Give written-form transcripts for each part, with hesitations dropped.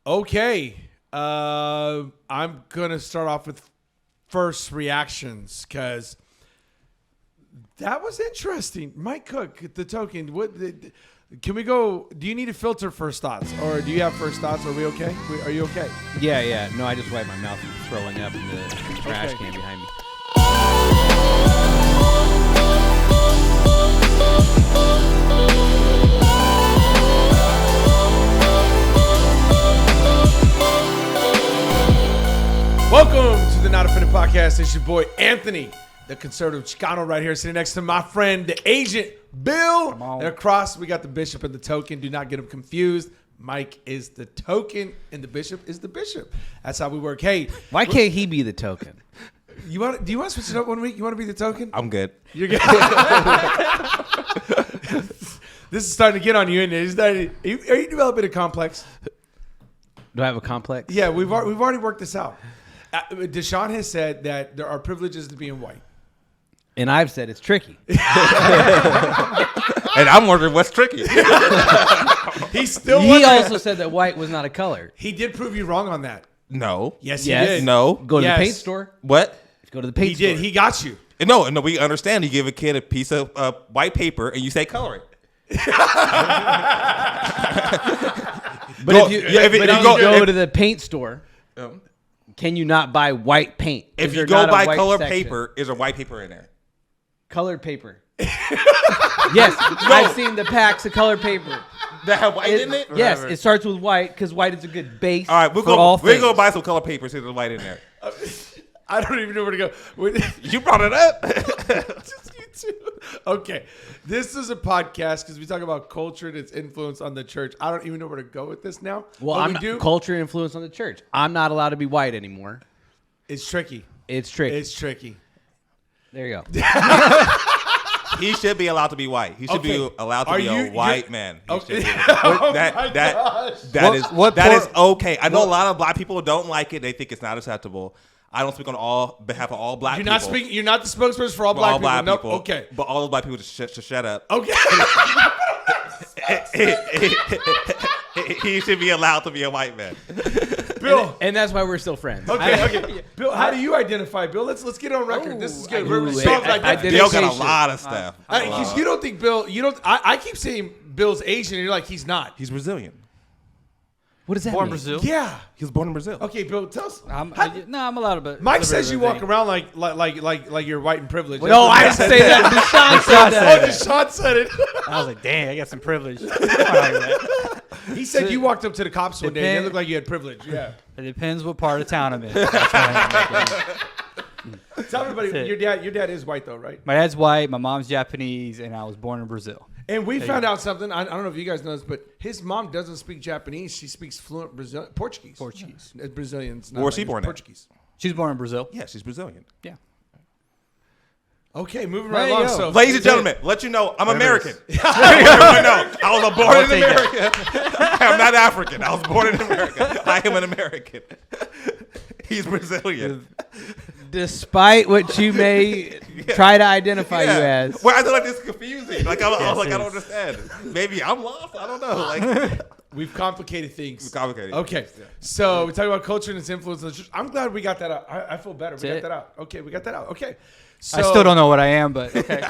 Okay. I'm going to start off with first reactions because that was interesting. Mike Cook, the token. Can we go? Do you need to filter first thoughts, or do you have first thoughts? Are we okay? Are you okay? Yeah. No, I just wiped my mouth from throwing up in the trash can behind me. Welcome to the Not Offended Podcast. It's your boy Anthony, the conservative Chicano, right here, sitting next to my friend, the agent Bill. And across, we got the bishop and the token. Do not get them confused. Mike is the token, and the bishop is the bishop. That's how we work. Hey, why can't he be the token? Do you want to switch it up one week? You want to be the token? I'm good. You're good. This is starting to get on you, isn't it? Are you developing a complex? Do I have a complex? Yeah, we've already worked this out. Deshaun has said that there are privileges to being white. And I've said it's tricky. And I'm wondering what's tricky. He also said that white was not a color. He did prove you wrong on that. No. Yes, he did. No. Go to the paint store. What? Go to the paint store. He did. He got you. No, we understand. You give a kid a piece of white paper and you say color it. But if you go to the paint store, can you not buy white paint? If you go buy colored paper, is there white paper in there? Colored paper. Yes, I've seen the packs of colored paper. That have white in it? Yes, it starts with white because white is a good base. All right, we're going to buy some colored paper so there's white in there. I don't even know where to go. You brought it up. Just you two. Okay, this is a podcast because we talk about culture and its influence on the church. I don't even know where to go with this now. Well, culture and influence on the church. I'm not allowed to be white anymore. It's tricky. It's tricky. It's tricky. There you go. He should be allowed to be white. He should be allowed to be a white man. Okay. That is okay. I know a lot of black people don't like it. They think it's not acceptable. I don't speak on behalf of all black people. You're not the spokesperson for all black people. Nope. Okay. But all those black people just shut up. Okay. He should be allowed to be a white man. Bill. And that's why we're still friends. Okay. Bill, how do you identify? Bill, let's get on record. This is good. Bill got a lot of stuff. Because you don't think Bill, I keep saying Bill's Asian, and you're like, he's not. He's Brazilian. What does that born mean? Brazil? Yeah. He was born in Brazil. Okay, Bill, tell us. I'm allowed to. But Mike says you walk around like you're white and privileged. No, I didn't say that. Deshaun said that. Oh, Deshaun said it. I was like, dang, I got some privilege. He said you walked up to the cops one day and it looked like you had privilege. Yeah. It depends what part of town I'm in. Tell everybody, your dad is white though, right? My dad's white, my mom's Japanese, and I was born in Brazil. And we found out something. I don't know if you guys know this, but his mom doesn't speak Japanese. She speaks fluent Portuguese. Brazilians. Where's she born Portuguese. She's born in Brazil. Yeah, she's Brazilian. Yeah. Okay, moving right along. So, ladies and gentlemen, let you know I'm American. I was born in America. I'm not African. I was born in America. I am an American. He's Brazilian. Despite what you may try to identify you as. Well, I feel like this is confusing. Like I don't understand. Maybe I'm lost. I don't know. Like we've complicated things. Okay. So we talk about culture and its influence on the church. I'm glad we got that out. I feel better. We got that out. Okay, we got that out. Okay. So, I still don't know what I am, but okay.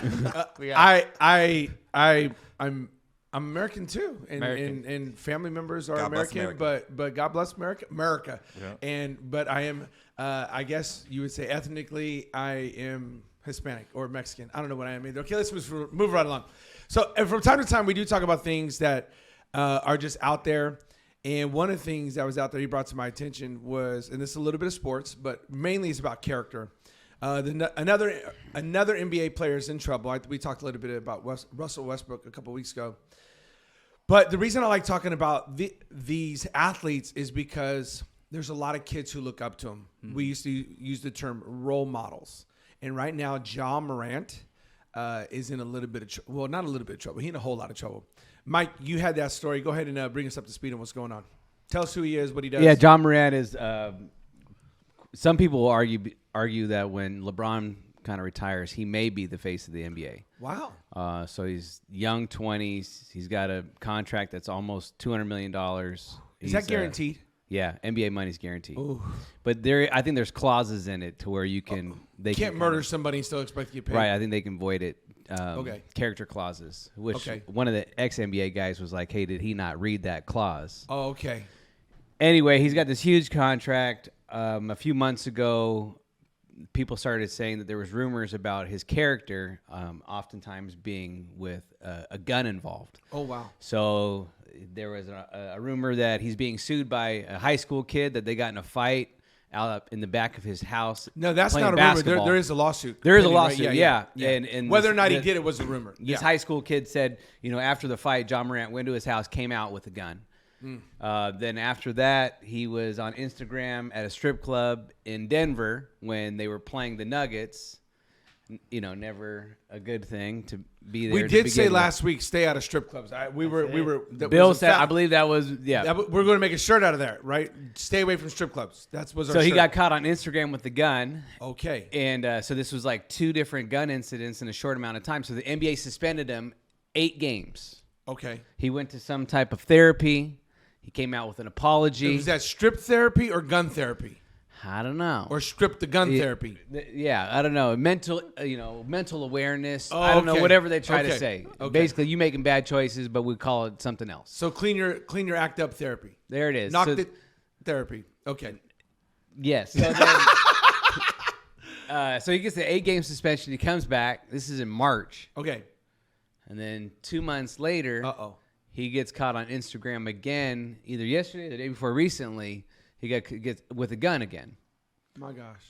I'm American too, and family members are American, but God bless America. Yeah. But I am, I guess you would say ethnically, I am Hispanic or Mexican. I don't know what I am either. Okay, let's move right along. So from time to time, we do talk about things that are just out there. And one of the things that was out there he brought to my attention was, and this is a little bit of sports, but mainly it's about character. Another NBA player is in trouble. We talked a little bit about Russell Westbrook a couple weeks ago. But the reason I like talking about these athletes is because there's a lot of kids who look up to them. Mm-hmm. We used to use the term role models. And right now, Ja Morant is in a little bit of trouble. Well, not a little bit of trouble. He's in a whole lot of trouble. Mike, you had that story. Go ahead and bring us up to speed on what's going on. Tell us who he is, what he does. Yeah, Ja Morant is some people argue that when LeBron kind of retires, he may be the face of the NBA. Wow. So he's young 20s. He's got a contract that's almost $200 million. Is that guaranteed? Yeah, NBA money's guaranteed. Ooh. But I think there's clauses in it to where you can they can't murder somebody and still expect to get paid. Right, I think they can void it. Okay. Character clauses, which Okay. one of the ex-NBA guys was like, "Hey, did he not read that clause?" Oh, okay. Anyway, he's got this huge contract. A few months ago, people started saying that there was rumors about his character, oftentimes being with a gun involved. Oh, wow. So there was a rumor that he's being sued by a high school kid that they got in a fight out up in the back of his house. No, that's playing not a rumor. basketball. There is a lawsuit. There is a pending, right? lawsuit, Yeah. And whether or not he did it was a rumor. This high school kid said, after the fight, John Morant went to his house, came out with a gun. Then after that, he was on Instagram at a strip club in Denver when they were playing the Nuggets. Never a good thing to be there. We did say last week, stay out of strip clubs. We were. Bill said, I believe that was, We're going to make a shirt out of that, right? Stay away from strip clubs. That was our So shirt. he got caught on Instagram with the gun. Okay. And so this was like 2 different gun incidents in a short amount of time. So the NBA suspended him 8 games. Okay. He went to some type of therapy. He came out with an apology. Was that strip therapy or gun therapy? I don't know. Or strip the gun therapy? Yeah, I don't know. Mental awareness. Oh, I don't know. okay. Whatever they try to Okay. say. Okay. Basically, you making bad choices, but we call it something else. So clean your act up therapy. There it is. Knocked it therapy. Okay. Yes. So, then, so he gets the 8-game suspension. He comes back. This is in March. Okay. And then 2 months later, he gets caught on Instagram again, either yesterday or the day before recently. He gets with a gun again. My gosh.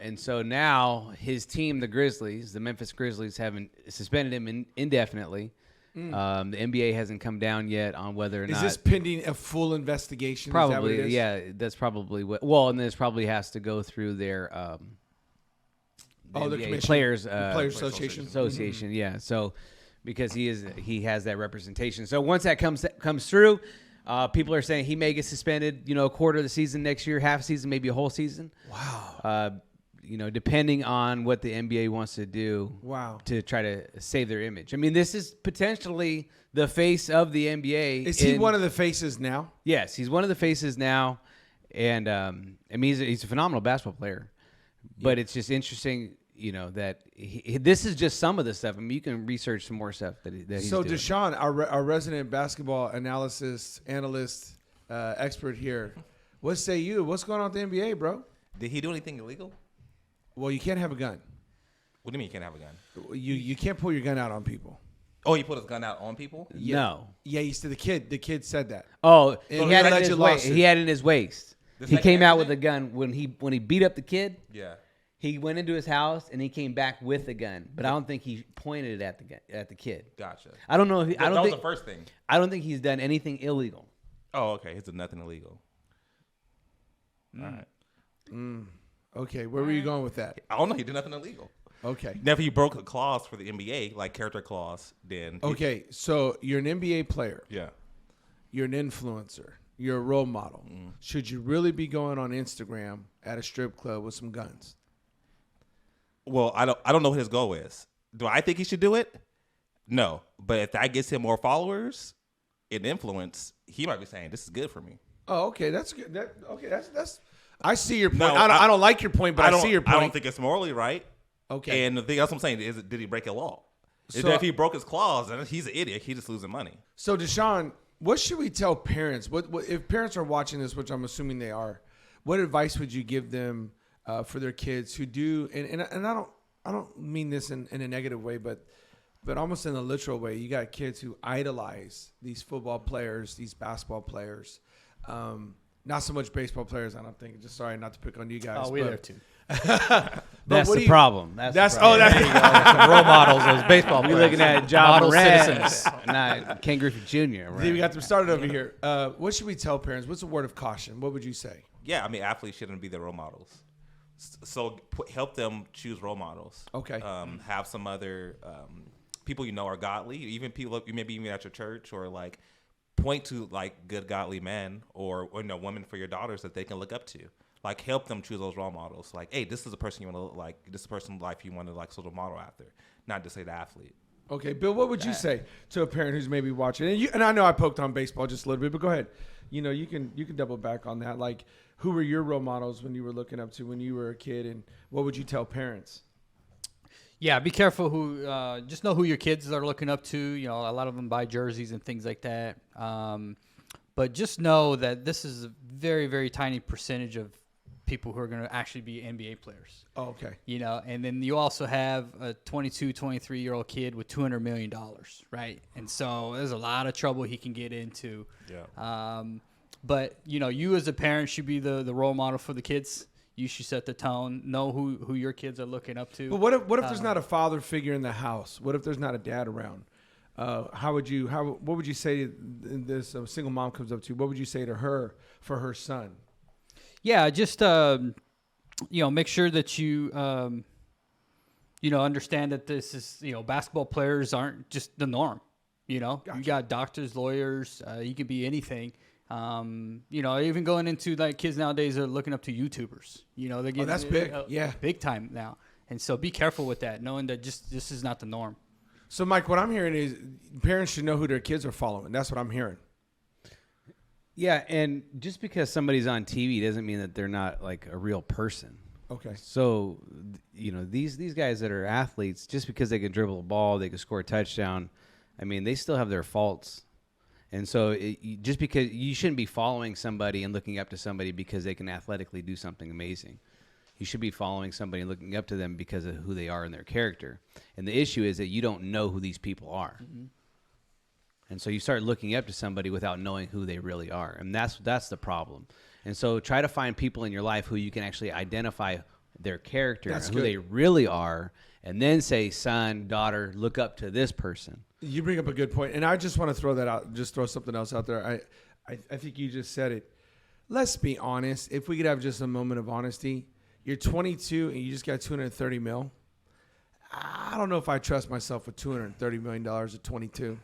And so now his team, the Memphis Grizzlies, haven't suspended him indefinitely. The NBA hasn't come down yet on whether or not. Is this pending a full investigation? Probably, is that what it is? yeah. That's probably what. Well, and this probably has to go through their the NBA commission, Players Players Association. Association, yeah. So because he has that representation. So once that comes through. People are saying he may get suspended, a quarter of the season next year, half season, maybe a whole season. Wow. Depending on what the NBA wants to do. Wow. To try to save their image. I mean, this is potentially the face of the NBA. Is he one of the faces now? Yes, he's one of the faces now, and he's a phenomenal basketball player. But it's just interesting. That this is just some of the stuff. I mean, you can research some more stuff that he's So, doing. Deshaun, our resident basketball analyst, expert here, what say you? What's going on with the NBA, bro? Did he do anything illegal? Well, you can't have a gun. What do you mean you can't have a gun? You can't pull your gun out on people. Oh, he put his gun out on people? Yeah. No. Yeah, he said the kid said that. Oh, In he had it in alleged his lawsuit. he had it in his waist. The He second came out with a incident? gun when he beat up the kid. Yeah. He went into his house and he came back with a gun, but I don't think he pointed it at the kid. Gotcha. I don't know if That was the first thing. I don't think he's done anything illegal. Oh, okay. He's done nothing illegal. All right. Okay, where were you going with that? I don't know. He did nothing illegal. Okay. Now, if he broke a clause for the NBA, like character clause, then Okay, so you're an NBA player. yeah. You're an influencer. You're a role model. Should you really be going on Instagram at a strip club with some guns? Well, I don't know what his goal is. Do I think he should do it? No, but if that gets him more followers and influence, he might be saying this is good for me. Oh, okay, that's good. That's. I see your point. No, I don't like your point, but I see your point. I don't think it's morally right. Okay. And the thing else I'm saying is, did he break a law? Is So- that if he broke his clause, then he's an idiot. He's just losing money. So, Deshaun, what should we tell parents? What if parents are watching this, which I'm assuming they are? What advice would you give them for their kids who do? And I don't mean this in a negative way, but almost in a literal way. You got kids who idolize these football players, these basketball players. Not so much baseball players, I don't think. Just sorry not to pick on you guys. Oh, we're there too. That's what the do you- problem. That's the problem. Some role models as baseball We're players. looking at John Model Morant, citizens. not Ken Griffey Jr. Right? We got them started over here. What should we tell parents? What's a word of caution? What would you say? Yeah, I mean, athletes shouldn't be their role models. So help them choose role models. Okay. Have some other people are godly, even people maybe even at your church, or like point to like good godly men or women for your daughters that they can look up to. Like help them choose those role models. Like, hey, this is a person you want to look like. This is a person's life you want to like sort of model after, not just say the athlete. Okay, Bill, what would you say to a parent who's maybe watching? And I know I poked on baseball just a little bit, but go ahead. You know, you can double back on that. Like, who were your role models when you were looking up to when you were a kid, and what would you tell parents? Yeah, be careful who. Just know who your kids are looking up to. You know, a lot of them buy jerseys and things like that. But just know that this is a very, very tiny percentage of people who are going to actually be NBA players. Oh, okay. You know, and then you also have a 22, 23-year-old kid with $200 million, right? And so there's a lot of trouble he can get into. Yeah. But, you know, you as a parent should be the role model for the kids. You should set the tone. Know who your kids are looking up to. But what if there's not a father figure in the house? What if there's not a dad around? What would you say to this single mom comes up to you? What would you say to her for her son? Yeah, just make sure that you understand that this is basketball players aren't just the norm. You know, Gotcha. You got doctors, lawyers. You could be anything. Even going into like kids nowadays are looking up to YouTubers. You know, they're getting that's big. big time now. And so be careful with that, knowing that this is not the norm. So, Mike, what I'm hearing is parents should know who their kids are following. That's what I'm hearing. Yeah, and just because somebody's on TV doesn't mean that they're not like a real person. Okay. So, these guys that are athletes, just because they can dribble a ball, they can score a touchdown, I mean, they still have their faults. And so just because you shouldn't be following somebody and looking up to somebody because they can athletically do something amazing. You should be following somebody and looking up to them because of who they are and their character. And the issue is that you don't know who these people are. Mm-hmm. And so you start looking up to somebody without knowing who they really are. And that's the problem. And so try to find people in your life who you can actually identify their character and who they really are, and then say, son, daughter, look up to this person. You bring up a good point. And I just want to throw that out, just throw something else out there. I think you just said it. Let's be honest. If we could have just a moment of honesty, you're 22 and you just got $230 million. I don't know if I trust myself with $230 million at 22.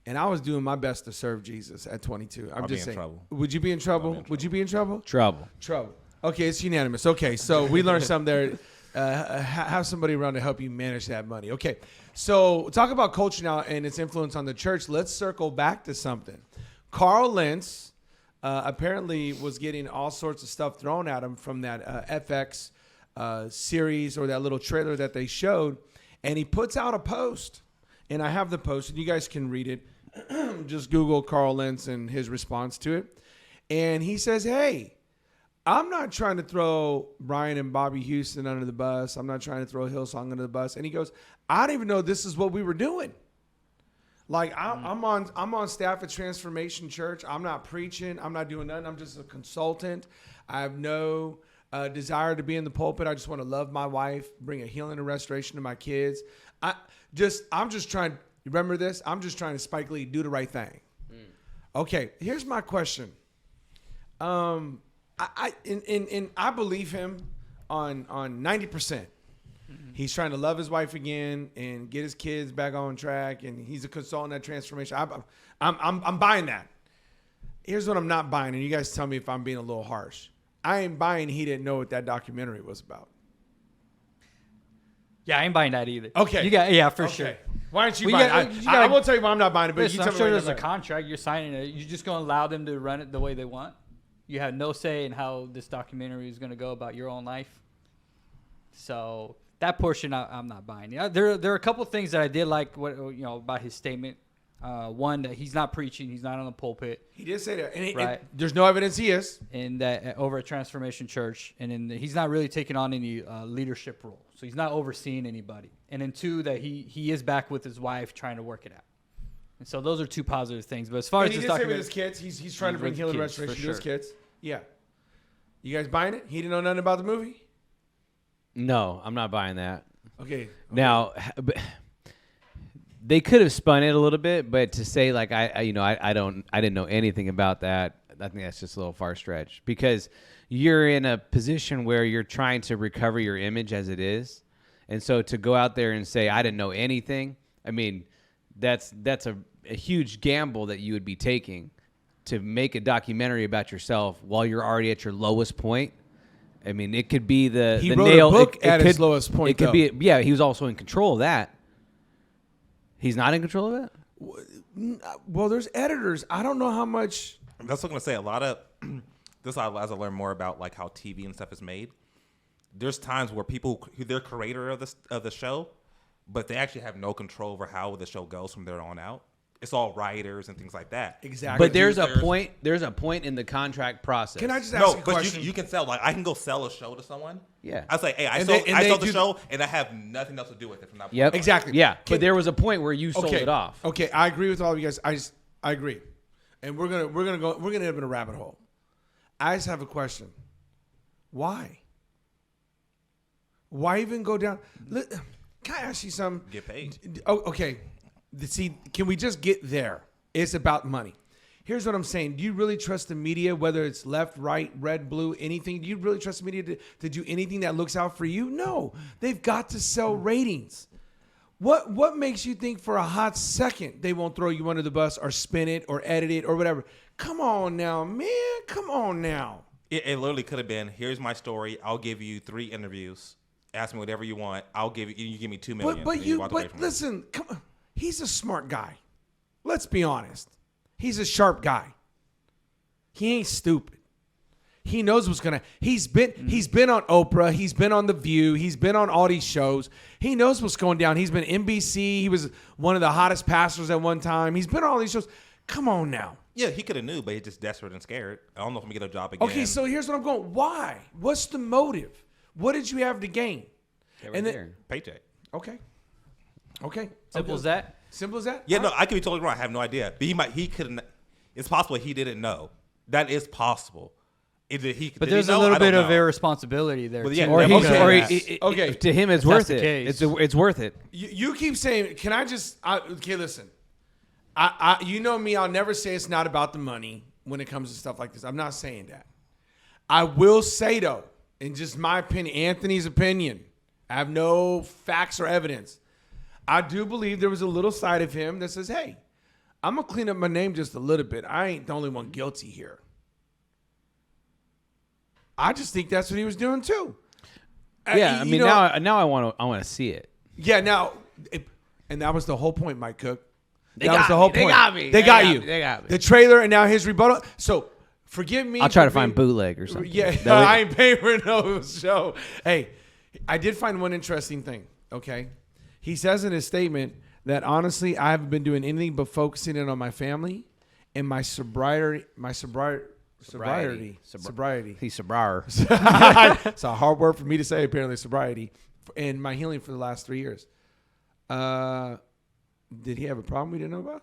And I was doing my best to serve Jesus at 22. I'm just saying. Trouble. Would you be in trouble? Would you be in trouble? Trouble. Okay, it's unanimous. Okay, so we learned something there. Have somebody around to help you manage that money. Okay, so talk about culture now and its influence on the church. Let's circle back to something. Carl Lentz apparently was getting all sorts of stuff thrown at him from that FX series or that little trailer that they showed, and he puts out a post. And I have the post, and you guys can read it. Just Google Carl Lentz and his response to it. And he says, hey, I'm not trying to throw Brian and Bobby Houston under the bus. I'm not trying to throw Hillsong under the bus. And he goes, I didn't even know this is what we were doing. Like, I'm on staff at Transformation Church. I'm not preaching. I'm not doing nothing. I'm just a consultant. I have no desire to be in the pulpit. I just want to love my wife, bring a healing and restoration to my kids. I'm just trying. Remember this? I'm just trying to Spike Lee do the right thing. Okay, here's my question. I believe him on 90%. He's trying to love his wife again and get his kids back on track, and he's a consultant at Transformation. I'm buying that. Here's what I'm not buying, and you guys tell me if I'm being a little harsh. I ain't buying he didn't know what that documentary was about. Yeah, I ain't buying that either. Okay. For sure. Why aren't you buying it? I won't tell you why I'm not buying it, but you tell me. I'm sure there's a contract. You're signing it. You're just going to allow them to run it the way they want. You have no say in how this documentary is going to go about your own life. So that portion, I'm not buying. Yeah, there are a couple of things that I did like about his statement. One, that he's not preaching. He's not on the pulpit. He did say that. And right. There's no evidence he is. And that over at Transformation Church. And then he's not really taking on any leadership role. So he's not overseeing anybody. And then two, that he is back with his wife trying to work it out. And so those are two positive things. But as far as he this did say with his kids, he's trying to bring healing restoration to his kids. Yeah. You guys buying it? He didn't know nothing about the movie? No, I'm not buying that. Okay. Now, they could have spun it a little bit, but to say like I didn't know anything about that, I think that's just a little far stretch, because you're in a position where you're trying to recover your image as it is, and so to go out there and say I didn't know anything, I mean, that's a huge gamble that you would be taking to make a documentary about yourself while you're already at your lowest point. I mean, it could be he the wrote nail a book at his lowest point. It could be, yeah. He was also in control of that. He's not in control of it? Well, there's editors. I don't know how much. That's what I'm gonna say. A lot of this, as I learn more about like how TV and stuff is made. There's times where people who they're creator of the show, but they actually have no control over how the show goes from there on out. It's all writers and things like that. Exactly. But there's a point. There's a point in the contract process. Can I just ask a but question? you can sell. Like I can go sell a show to someone. Yeah. I say, hey, I And sold the do show, and I have nothing else to do with it from that point. Yep. Exactly. Yeah. But there was a point where you sold it off. Okay, I agree with all of you guys. I agree, and we're gonna end up in a rabbit hole. I just have a question. Why? Why even go down? Can I ask you something? Get paid. Oh, okay. See, can we just get there? It's about money. Here's what I'm saying. Do you really trust the media, whether it's left, right, red, blue, anything? Do you really trust the media to do anything that looks out for you? No. They've got to sell ratings. What makes you think for a hot second they won't throw you under the bus or spin it or edit it or whatever? Come on now, man. Come on now. It literally could have been, here's my story. I'll give you 3 interviews. Ask me whatever you want. I'll give you give me $2 million. But listen, come on. He's a smart guy. Let's be honest. He's a sharp guy. He ain't stupid. He knows what's gonna. He's been on Oprah. He's been on The View. He's been on all these shows. He knows what's going down. He's been NBC. He was one of the hottest pastors at one time. He's been on all these shows. Come on now. Yeah, he could have knew, but he's just desperate and scared. I don't know if I'm gonna get a job again. Okay, so here's what I'm going. Why? What's the motive? What did you have to gain? And then, paycheck. Okay. Simple as that. Simple as that? Yeah, no, I could be totally wrong. I have no idea. But he couldn't. It's possible he didn't know. That is possible. But there's a little bit of irresponsibility there. Yeah, or okay. To him, it's If worth that's the it. case. It's worth it. You keep saying, can I just, okay, listen. You know me, I'll never say it's not about the money when it comes to stuff like this. I'm not saying that. I will say, though, in just my opinion, Anthony's opinion, I have no facts or evidence. I do believe there was a little side of him that says, hey, I'm going to clean up my name just a little bit. I ain't the only one guilty here. I just think that's what he was doing, too. Yeah, I mean, now I want to see it. Yeah, and that was the whole point, Mike Cook. They got me. They got you. They got me. The trailer and now his rebuttal. So forgive me. I'll try to find bootleg or something. Yeah, I ain't paying for no show. Hey, I did find one interesting thing. Okay, he says in his statement that honestly, I haven't been doing anything but focusing in on my family and my sobriety. He's sobriety. It's a hard word for me to say. Apparently, sobriety and my healing for the last 3 years. Did he have a problem we didn't know about?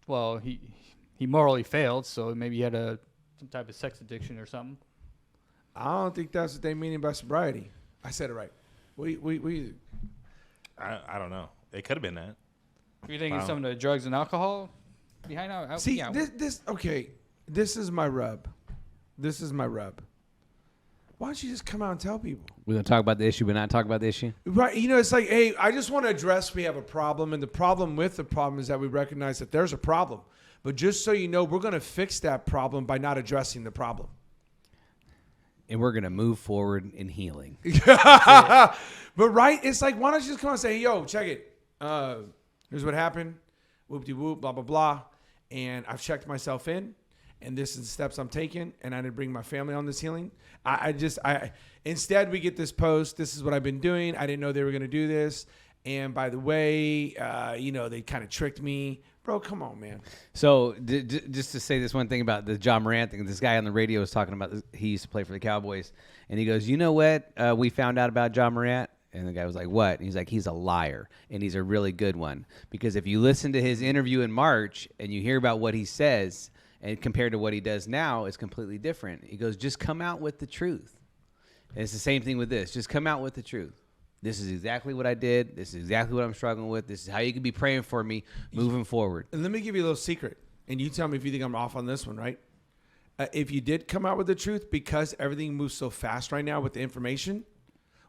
Well, he morally failed, so maybe he had some type of sex addiction or something. I don't think that's what they mean by sobriety. I said it right. I don't know. It could have been that. You think it's some of the drugs and alcohol behind that? See, this is my rub. Why don't you just come out and tell people? We're going to talk about the issue, but not talk about the issue? Right. It's like, hey, I just want to address we have a problem. And the problem with the problem is that we recognize that there's a problem. But just so you know, we're going to fix that problem by not addressing the problem. And we're going to move forward in healing. But right, it's like, why don't you just come out and say, hey, yo, check it. Here's what happened. Whoop-de-whoop, blah, blah, blah. And I've checked myself in. And this is the steps I'm taking, and I didn't bring my family on this healing. Instead we get this post. This is what I've been doing. I didn't know they were going to do this. And by the way, they kind of tricked me. Bro, come on, man. So just to say this one thing about the John Morant thing, this guy on the radio was talking about this. He used to play for the Cowboys, and he goes, you know what we found out about John Morant? And the guy was like, what? And he's like, he's a liar, and he's a really good one. Because if you listen to his interview in March and you hear about what he says, and compared to what he does now, it's completely different. He goes, just come out with the truth. And it's the same thing with this. Just come out with the truth. This is exactly what I did. This is exactly what I'm struggling with. This is how you can be praying for me moving forward. And let me give you a little secret. And you tell me if you think I'm off on this one, right? If you did come out with the truth, because everything moves so fast right now with the information,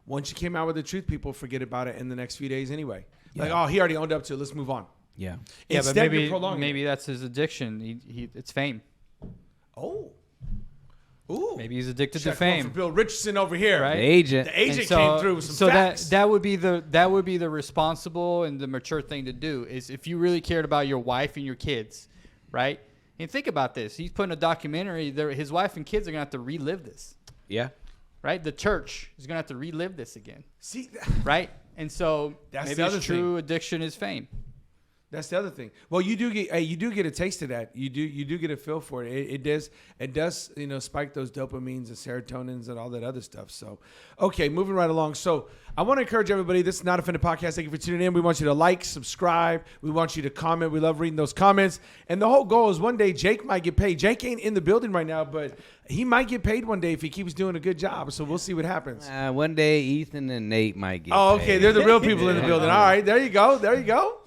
once you came out with the truth, people forget about it in the next few days anyway. Yeah. Like, oh, he already owned up to it. Let's move on. Yeah. Yeah, but maybe that's his addiction. It's fame. Oh. Ooh. Maybe he's addicted Check to fame. one for Bill Richardson over here. Right? The agent. The agent And came through with some facts. that would be the responsible and the mature thing to do is if you really cared about your wife and your kids, right? And think about this. He's putting a documentary there. His wife and kids are going to have to relive this. Yeah. Right? The church is going to have to relive this again. See, Right? And so That's maybe the other his true thing. addiction is fame. that's the other thing. Well, you do get a taste of that. You do get a feel for it. It does spike those dopamines and serotonins and all that other stuff. So, okay, moving right along. So, I want to encourage everybody. This is Not Offended Podcast. Thank you for tuning in. We want you to like, subscribe. We want you to comment. We love reading those comments. And the whole goal is one day Jake might get paid. Jake ain't in the building right now, but he might get paid one day if he keeps doing a good job. So we'll see what happens. One day Ethan and Nate might get Oh, okay. paid. They're the real people in the building. All right. There you go. There you go.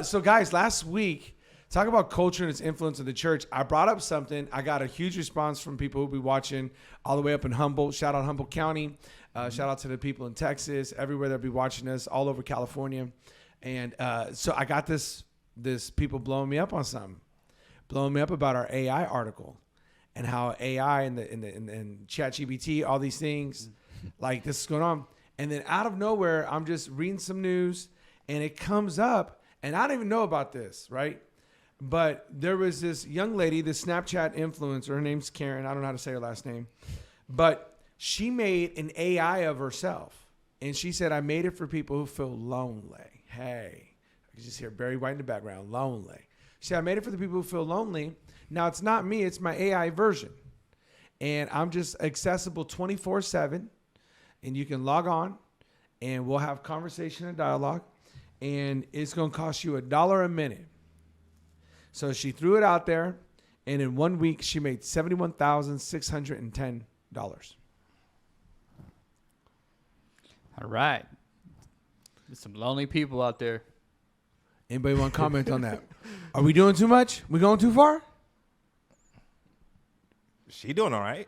So, guys, last week, talk about culture and its influence of the church. I brought up something. I got a huge response from people who'll be watching all the way up in Humboldt. Shout out Humboldt County. Shout out to the people in Texas, everywhere they'll be watching us, all over California. And so I got this people blowing me up on something, blowing me up about our AI article and how AI and ChatGPT, all these things, like this is going on. And then out of nowhere, I'm just reading some news and it comes up. And I don't even know about this, right? But there was this young lady, this Snapchat influencer. Her name's Karen. I don't know how to say her last name. But she made an AI of herself. And she said, I made it for people who feel lonely. Hey, I can just hear Barry White in the background, lonely. She said, I made it for the people who feel lonely. Now, it's not me. It's my AI version. And I'm just accessible 24/7. And you can log on. And we'll have conversation and dialogue. And it's going to cost you $1 a minute. So she threw it out there, and in 1 week, she made $71,610. All right. There's some lonely people out there. Anybody want to comment on that? Are we doing too much? We going too far? She doing all right.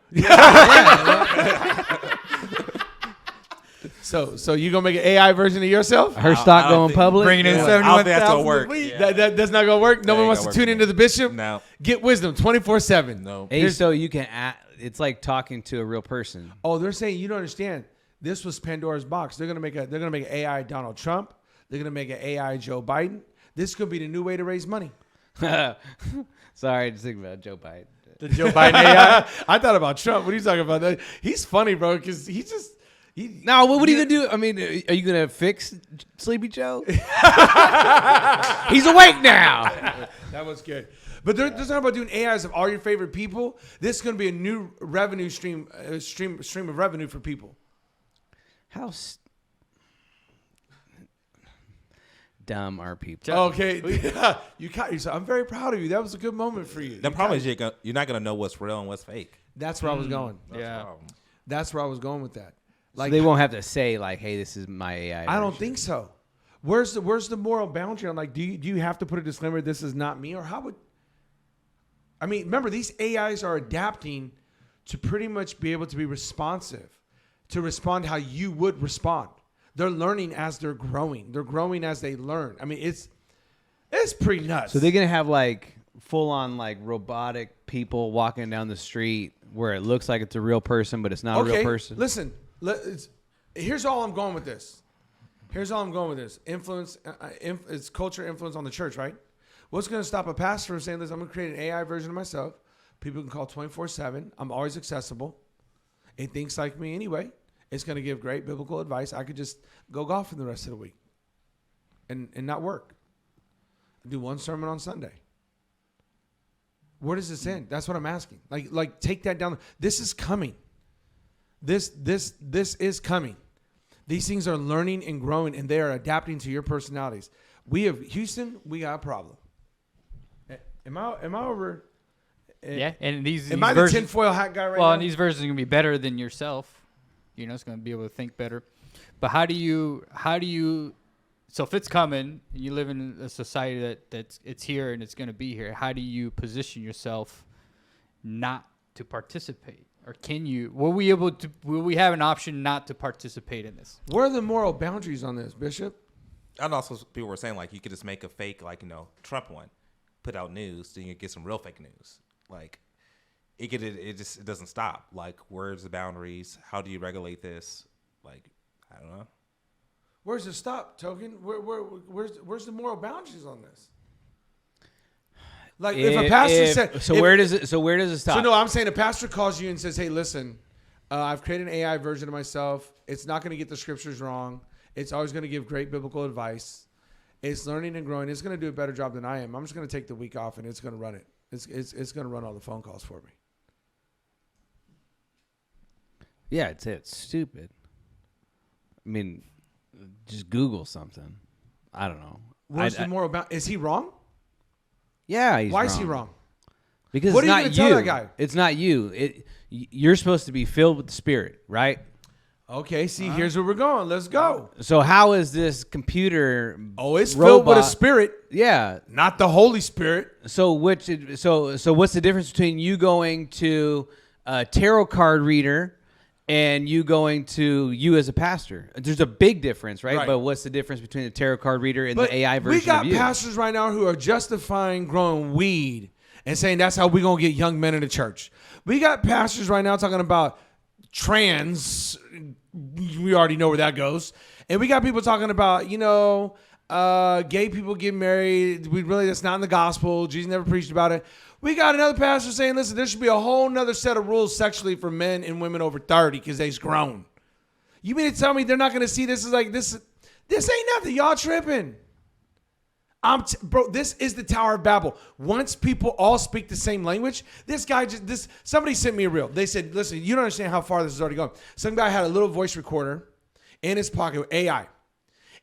So you gonna make an AI version of yourself? Her stock going public? Bringing in I don't think that's 71,000 gonna work. a week. Yeah. That's not gonna work. No one ain't wants to gonna tune work, into the bishop. No. Get wisdom 24/7. No. Hey, so you can it's like talking to a real person. Oh, they're saying you don't understand. This was Pandora's box. They're gonna make an AI Donald Trump. They're gonna make an AI Joe Biden. This could be the new way to raise money. Sorry, just thinking about Joe Biden. The Joe Biden AI. I thought about Trump. What are you talking about? He's funny, bro, because he just. No, what are you gonna do? I mean, are you gonna fix Sleepy Joe? He's awake now. That was good. But they're talking about doing AIs of all your favorite people. This is going to be a new revenue stream of revenue for people. How dumb are people? Okay, you caught yourself. I'm very proud of you. That was a good moment for you. The problem is you're not gonna know what's real and what's fake. That's where I was going. That's Yeah. the problem. That's where I was going with that. So they won't have to say like, "Hey, this is my AI." I don't version. think so. Where's the moral boundary on like do you have to put a disclaimer? This is not me, or how would? I mean, remember these AIs are adapting to pretty much be able to be responsive, to respond how you would respond. They're learning as they're growing. They're growing as they learn. I mean, it's pretty nuts. So they're gonna have like full on like robotic people walking down the street where it looks like it's a real person, but it's not a real person. Listen, here's all I'm going with this. Influence, it's culture influence on the church, right? What's going to stop a pastor from saying, listen, I'm going to create an AI version of myself. People can call 24/7. I'm always accessible. It thinks like me anyway. It's going to give great biblical advice. I could just go golfing the rest of the week and not work. Do one sermon on Sunday. Where does this end? That's what I'm asking. Like take that down. This is coming. This is coming. These things are learning and growing, and they are adapting to your personalities. Houston, we got a problem. Am I over? Yeah, and these Am I the tinfoil hat guy right now? Well, and these versions are gonna be better than yourself. You know, it's gonna be able to think better. But how do you? So if it's coming, and you live in a society that's here and it's gonna be here, how do you position yourself not to participate? Or can you? Will we have an option not to participate in this? Where are the moral boundaries on this, Bishop? And also people were saying like you could just make a fake Trump one, put out news, then you get some real fake news. Like it doesn't stop. Like, where's the boundaries? How do you regulate this? Like, I don't know. Where's the stop, Token? Where's the moral boundaries on this? Like, if a pastor said, where does it stop? So no, I'm saying a pastor calls you and says, "Hey, listen, I've created an AI version of myself. It's not going to get the scriptures wrong. It's always going to give great biblical advice. It's learning and growing. It's going to do a better job than I am. I'm just going to take the week off and it's going to run it. It's going to run all the phone calls for me." Yeah, it's stupid. I mean, just Google something. I don't know. Where's the moral bound? Is he wrong? Yeah, he's Why wrong. is he wrong? Because what it's are you not going to tell that guy? It's not you. You're supposed to be filled with the Spirit, right? Okay, see, here's where we're going. Let's go. So how is this computer? Oh, it's filled with a spirit. Yeah, not the Holy Spirit. So what's the difference between you going to a tarot card reader and you going to you as a pastor? There's a big difference, right? But what's the difference between the tarot card reader and the AI version of you? We got pastors right now who are justifying growing weed and saying that's how we're going to get young men in the church. We got pastors right now talking about trans. We already know where that goes. And we got people talking about, gay people get married. That's not in the gospel. Jesus never preached about it. We got another pastor saying, listen, there should be a whole nother set of rules sexually for men and women over 30 because they's grown. You mean to tell me they're not going to see this as like this? This ain't nothing. Y'all tripping. Bro, this is the Tower of Babel. Once people all speak the same language, somebody sent me a reel. They said, listen, you don't understand how far this is already going. Some guy had a little voice recorder in his pocket with AI.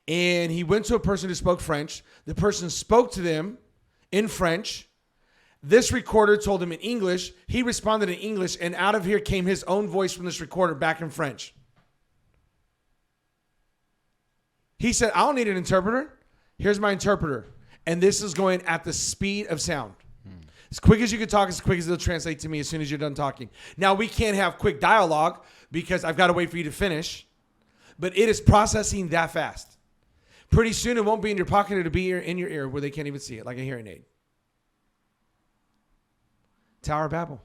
And he went to a person who spoke French. The person spoke to them in French. This recorder told him in English. He responded in English. And out of here came his own voice from this recorder back in French. He said, I don't need an interpreter. Here's my interpreter. And this is going at the speed of sound. As quick as you can talk, as quick as it'll translate to me as soon as you're done talking. Now, we can't have quick dialogue because I've got to wait for you to finish. But it is processing that fast. Pretty soon, it won't be in your pocket. It'll be in your ear where they can't even see it, like a hearing aid. Tower of Babel.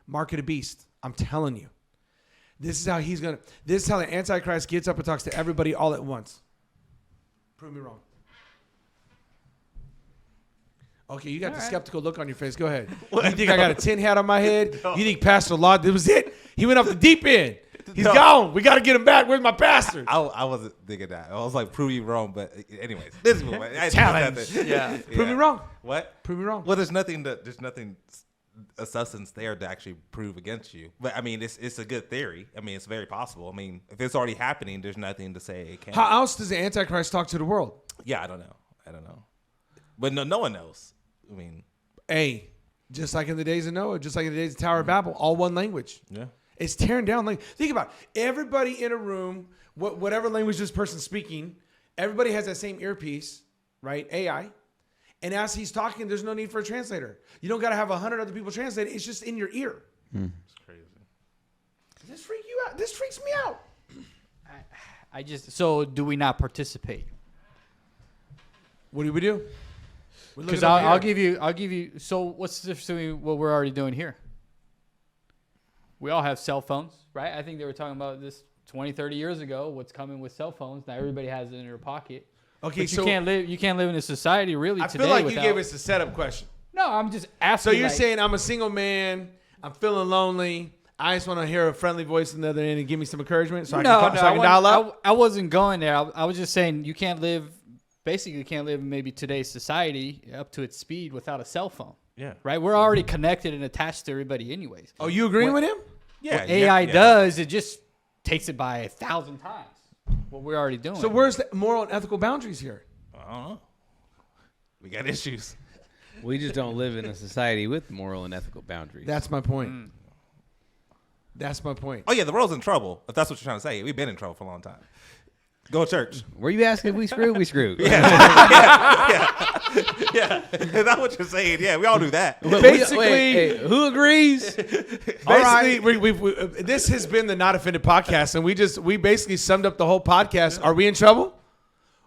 Mark of the beast. I'm telling you. This is how the Antichrist gets up and talks to everybody all at once. Prove me wrong. Okay, you got the skeptical look on your face. Go ahead. You think I got a tin hat on my head? No. You think Pastor Law, that was it? He went off the deep end. He's gone. We got to get him back. Where's my pastor? I wasn't thinking that. I was like, prove you wrong. But anyways, this is what challenge. Yeah. Prove me wrong. What? Prove me wrong. Well, there's nothing a substance there to actually prove against you. But I mean, it's a good theory. I mean, it's very possible. I mean, if it's already happening, there's nothing to say it can't. How else does the Antichrist talk to the world? Yeah, I don't know. But no one knows. I mean, just like in the days of Noah, just like in the days of Tower of Babel, all one language. Yeah. It's tearing down language. Think about it. Everybody in a room, whatever language this person's speaking, everybody has that same earpiece, right? AI. And as he's talking, there's no need for a translator. You don't got to have 100 other people translate it. It's just in your ear. It's crazy. Does this freak you out? This freaks me out. So do we not participate? What do we do? Because I'll give you. So what's the difference between what we're already doing here? We all have cell phones, right? I think they were talking about this 20, 30 years ago. What's coming with cell phones? Now everybody has it in their pocket. Okay, but you can't live in a society really today. I feel like you gave us a setup question. No, I'm just asking. So you're saying I'm a single man. I'm feeling lonely. I just want to hear a friendly voice on the other end and give me some encouragement so I can dial up. I wasn't going there. I was just saying you can't live. Basically, you can't live in maybe today's society up to its speed without a cell phone. Yeah. Right? We're already connected and attached to everybody anyways. Oh, you agreeing with him? Yeah. What AI does, it just takes it by 1,000 times what we're already doing. So where's the moral and ethical boundaries here? I don't know. We got issues. We just don't live in a society with moral and ethical boundaries. That's my point. That's my point. Oh, yeah, the world's in trouble, if that's what you're trying to say. We've been in trouble for a long time. Go to church. Were you asking if we screwed? We screwed. Yeah. Is that what you're saying? Yeah, we all do that. Basically, who agrees? Basically, this has been the Not Offended podcast, and we basically summed up the whole podcast. Are we in trouble?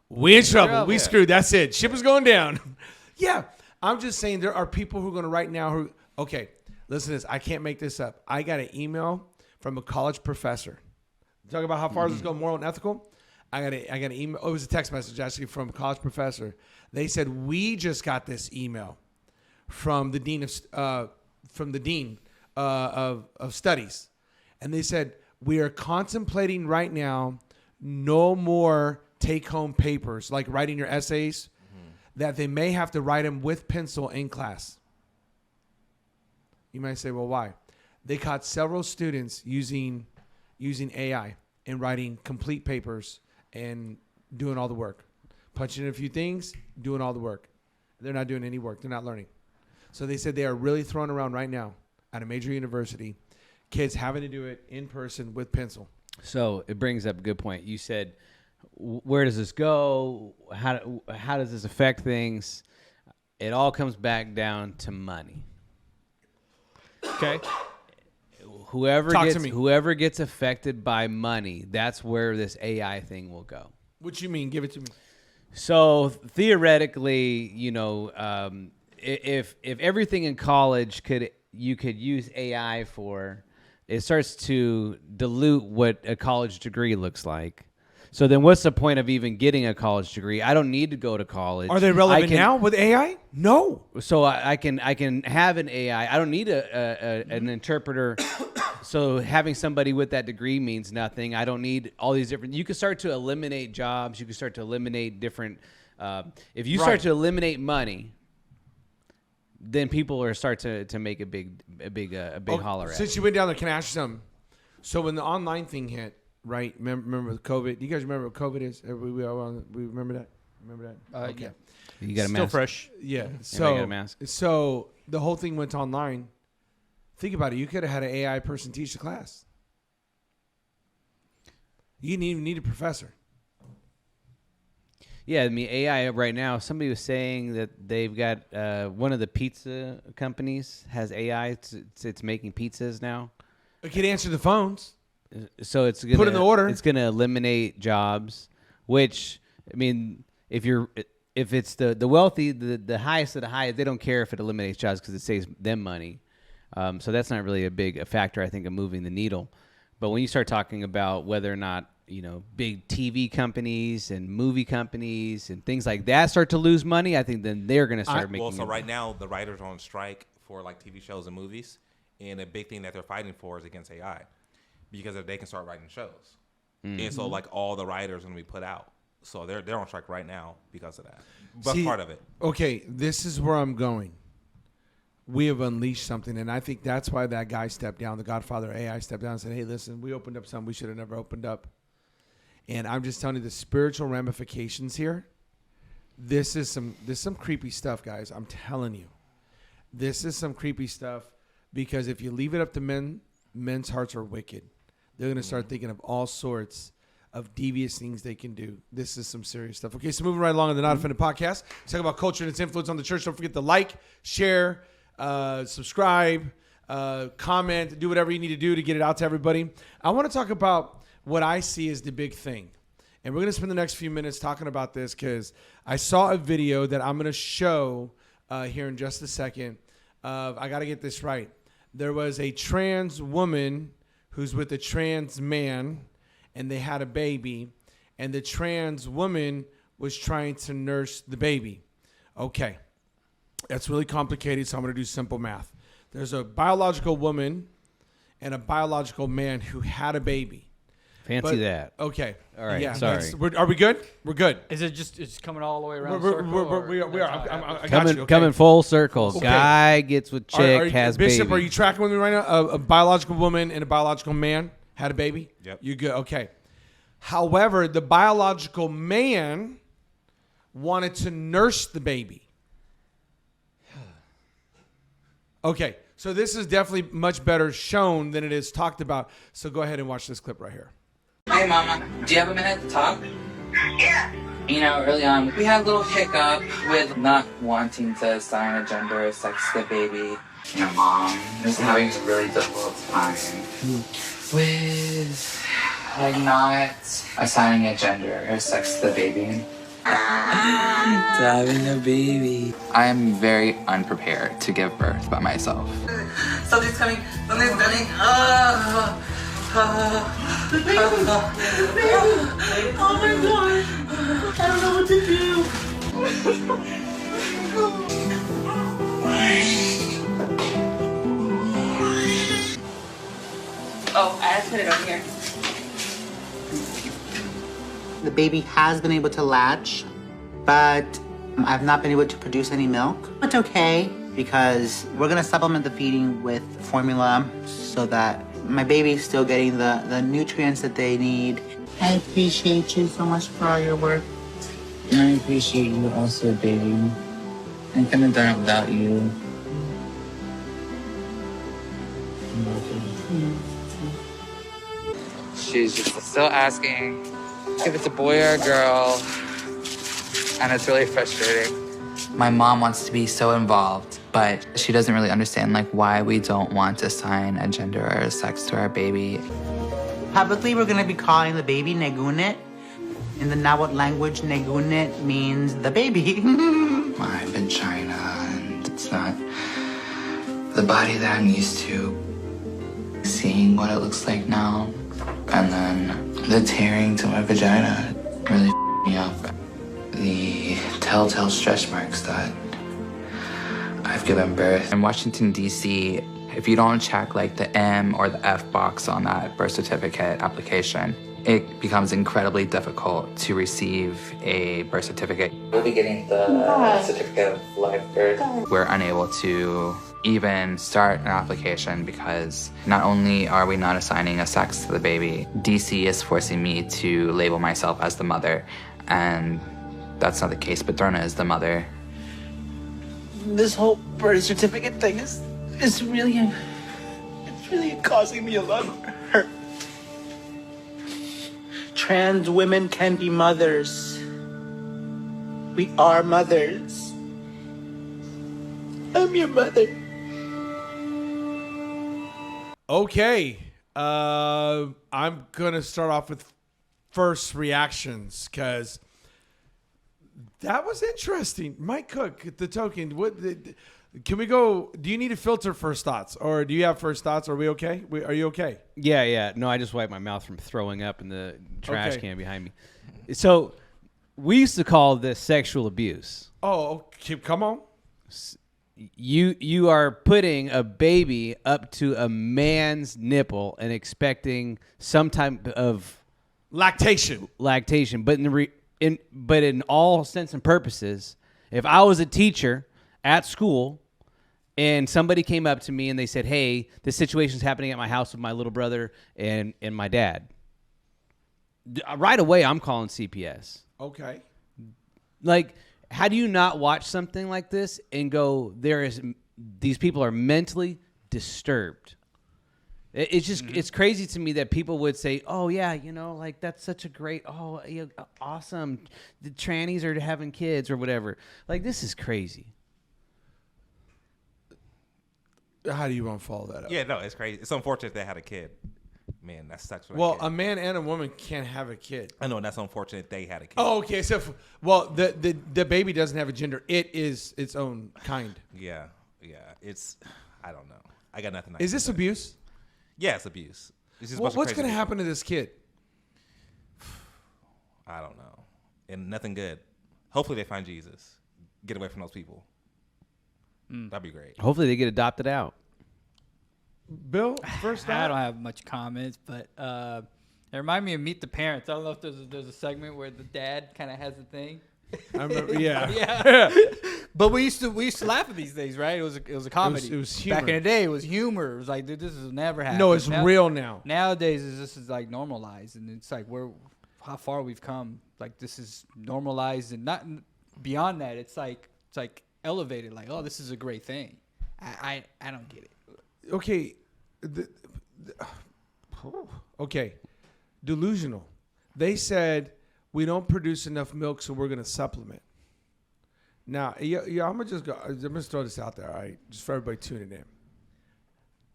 We in trouble. We screwed. That's it. Ship is going down. Yeah, I'm just saying there are people who are going to right now Listen to this. I can't make this up. I got an email from a college professor. Talk about how far does this go, moral and ethical? I got an email. Oh, it was a text message actually from a college professor. They said, we just got this email from the dean of studies. And they said, we are contemplating right now no more take-home papers, like writing your essays, that they may have to write them with pencil in class. You might say, well, why? They caught several students using AI and writing complete papers and doing all the work. Punching in a few things, doing all the work. They're not doing any work. They're not learning. So they said they are really throwing around right now at a major university, kids having to do it in person with pencil. So it brings up a good point. You said, where does this go? How does this affect things? It all comes back down to money. Okay. Whoever gets affected by money, that's where this AI thing will go. What you mean? Give it to me. So theoretically, if everything in college you could use AI for, it starts to dilute what a college degree looks like. So then what's the point of even getting a college degree? I don't need to go to college. Are they relevant now with AI? No. So I can have an AI. I don't need an interpreter. So having somebody with that degree means nothing. I don't need all these different. You can start to eliminate jobs. You can start to eliminate different. If you start to eliminate money, then people are start to make a big holler at. Since you went down there, can I ask you something? So when the online thing hit, right? Remember COVID? Do you guys remember what COVID is? We remember that? Remember that? Okay. Yeah. You got a mask. Still fresh. Yeah. So got a mask. So the whole thing went online. Think about it. You could have had an AI person teach the class. You didn't even need a professor. Yeah, I mean, AI right now, somebody was saying that they've got one of the pizza companies has AI. It's making pizzas now. It can answer the phones. So it's gonna put in the order. It's going to eliminate jobs, which, I mean, if it's the wealthy, the highest of the highest, they don't care if it eliminates jobs because it saves them money. So that's not really a factor, I think, of moving the needle. But when you start talking about whether or not, big TV companies and movie companies and things like that start to lose money, I think then they're going to start making. Well, so right now the writers are on strike for like TV shows and movies, and a big thing that they're fighting for is against AI, because if they can start writing shows, and so like all the writers are going to be put out, so they're on strike right now because of that. But part of it. Okay, this is where I'm going. We have unleashed something, and I think that's why that guy stepped down, the Godfather AI stepped down and said, hey, listen, we opened up something we should have never opened up. And I'm just telling you the spiritual ramifications here. This is some creepy stuff, guys. I'm telling you. This is some creepy stuff, because if you leave it up to men's hearts are wicked. They're going to start thinking of all sorts of devious things they can do. This is some serious stuff. Okay, so moving right along in the Not Offended podcast. Let's talk about culture and its influence on the church. Don't forget to like, share, subscribe, comment, do whatever you need to do to get it out to everybody. I want to talk about what I see as the big thing. And we're going to spend the next few minutes talking about this because I saw a video that I'm going to show here in just a second. I got to get this right. There was a trans woman who's with a trans man, and they had a baby, and the trans woman was trying to nurse the baby. Okay. That's really complicated, so I'm going to do simple math. There's a biological woman and a biological man who had a baby. Fancy that. Okay. All right. Yeah, sorry. Are we good? We're good. Is it just it's coming all the way around? We are. I got you. Okay. Coming full circle. Okay. Guy gets with chick, has Bishop, baby. are you tracking with me right now? A biological woman and a biological man had a baby? Yep. You good? Okay. However, the biological man wanted to nurse the baby. Okay. So this is definitely much better shown than it is talked about. So go ahead and watch this clip right here. Hi, Mama. Do you have a minute to talk? Yeah. Early on, we had a little hiccup with not wanting to assign a gender or sex to the baby. Mom is having a really difficult time with, not assigning a gender or sex to the baby. Having a baby. I am very unprepared to give birth by myself. Something's coming. Something's coming. The baby. Oh my god. I don't know what to do. Oh, I had to put it over here. The baby has been able to latch, but I've not been able to produce any milk. It's okay, because we're gonna supplement the feeding with formula so that my baby's still getting the nutrients that they need. I appreciate you so much for all your work. And I appreciate you also, baby. I couldn't have done it without you. She's just still asking if it's a boy or a girl, and it's really frustrating. My mom wants to be so involved, but she doesn't really understand like why we don't want to assign a gender or a sex to our baby. Publicly, we're gonna be calling the baby Negunit. In the Nahuatl language, Negunit means the baby. My vagina, and it's not the body that I'm used to. Seeing what it looks like now, and then the tearing to my vagina really me up. The telltale stretch marks that I've given birth. In Washington, D.C., if you don't check like the M or the F box on that birth certificate application, it becomes incredibly difficult to receive a birth certificate. We'll be getting the certificate of live birth. We're unable to even start an application because not only are we not assigning a sex to the baby, DC is forcing me to label myself as the mother, and that's not the case. Paterna is the mother. This whole birth certificate thing is really causing me a lot of hurt. Trans women can be mothers. We are mothers. I'm your mother. Okay. I'm going to start off with first reactions because that was interesting. Mike Cook, the token. Can we go? Do you need to filter first thoughts, or do you have first thoughts? Are we okay? Are you okay? Yeah. No, I just wiped my mouth from throwing up in the trash can behind me. So we used to call this sexual abuse. Oh, okay. Come on. You are putting a baby up to a man's nipple and expecting some type of lactation. But in all sense and purposes, if I was a teacher at school and somebody came up to me and they said, "Hey, this situation's happening at my house with my little brother and my dad," right away I'm calling CPS. Okay. Like, how do you not watch something like this and go, these people are mentally disturbed? It's just, it's crazy to me that people would say, "Oh yeah, like that's such a great, awesome. The trannies are having kids or whatever." Like, this is crazy. How do you want to follow that up? Yeah, no, it's crazy. It's unfortunate they had a kid. Man, that sucks. Well, a man and a woman can't have a kid. I know, and that's unfortunate they had a kid. Oh, okay. So, the baby doesn't have a gender. It is its own kind. Yeah. It's, I don't know. I got nothing. Is this abuse? Yeah, it's abuse. What's going to happen to this kid? I don't know. And nothing good. Hopefully they find Jesus. Get away from those people. That'd be great. Hopefully they get adopted out. Bill, first I don't have much comments, but it reminded me of Meet the Parents. I don't know if there's a segment where the dad kind of has a thing. I remember, yeah. Yeah. But we used to laugh at these things, right? It was a comedy. It was humor. Back in the day, it was humor. It was like, dude, this has never happened. No, it's real now. Nowadays, this is like normalized, and it's like how far we've come. Like, this is normalized, and not beyond that. It's like elevated. Like, oh, this is a great thing. I don't get it. Okay. Okay. Delusional. They said we don't produce enough milk, so we're going to supplement. Now, I'm going to just go. I'm going to throw this out there, all right? Just for everybody tuning in.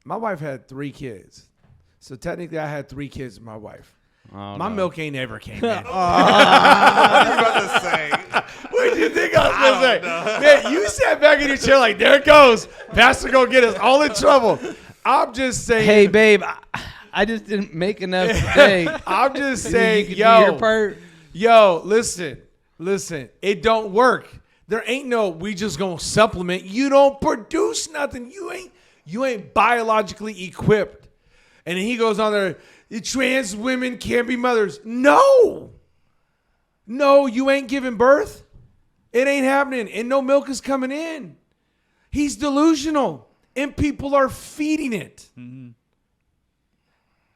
My wife had 3 kids. So technically, I had 3 kids with my wife. Oh, my milk ain't ever came in. What are you about to say? What did you think I was going to say? Man, you sat back in your chair like, there it goes. Pastor going to get us all in trouble. I'm just saying. Hey, babe, I just didn't make enough today. I'm just You saying, can do your part. yo, listen, it don't work. There ain't no, we just gonna supplement. You don't produce nothing. You ain't biologically equipped. And then he goes on there, trans women can't be mothers. No, you ain't giving birth. It ain't happening. And no milk is coming in. He's delusional. And people are feeding it. Mm-hmm.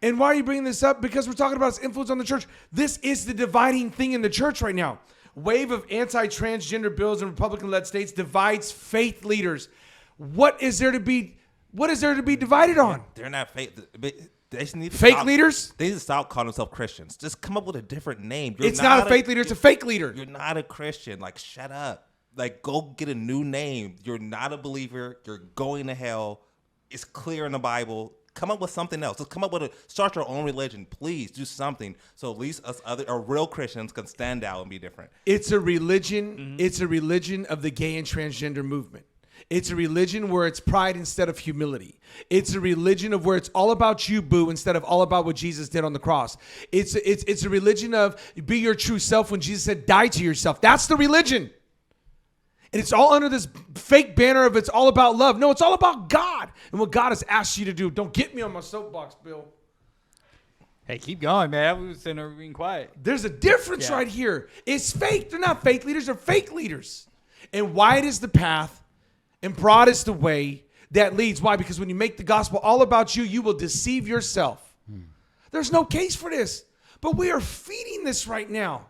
And why are you bringing this up? Because we're talking about its influence on the church. This is the dividing thing in the church right now. Wave of anti-transgender bills in Republican-led states divides faith leaders. What is there to be divided on? They're not faith. They just need to fake leaders? They need to stop calling themselves Christians. Just come up with a different name. It's not a faith leader. It's a fake leader. You're not a Christian. Like, shut up. Like, go get a new name. You're not a believer. You're going to hell. It's clear in the Bible. Come up with something else. Just come up with start your own religion. Please do something so at least us real Christians can stand out and be different. It's a religion. Mm-hmm. It's a religion of the gay and transgender movement. It's a religion where it's pride instead of humility. It's a religion of where it's all about you, boo, instead of all about what Jesus did on the cross. It's a religion of be your true self when Jesus said die to yourself. That's the religion. And it's all under this fake banner of it's all about love. No, it's all about God and what God has asked you to do. Don't get me on my soapbox, Bill. Hey, keep going, man. I was sitting there being quiet. There's a difference right here. It's fake. They're not faith leaders. They're fake leaders. And wide is the path and broad is the way that leads. Why? Because when you make the gospel all about you, you will deceive yourself. There's no case for this. But we are feeding this right now.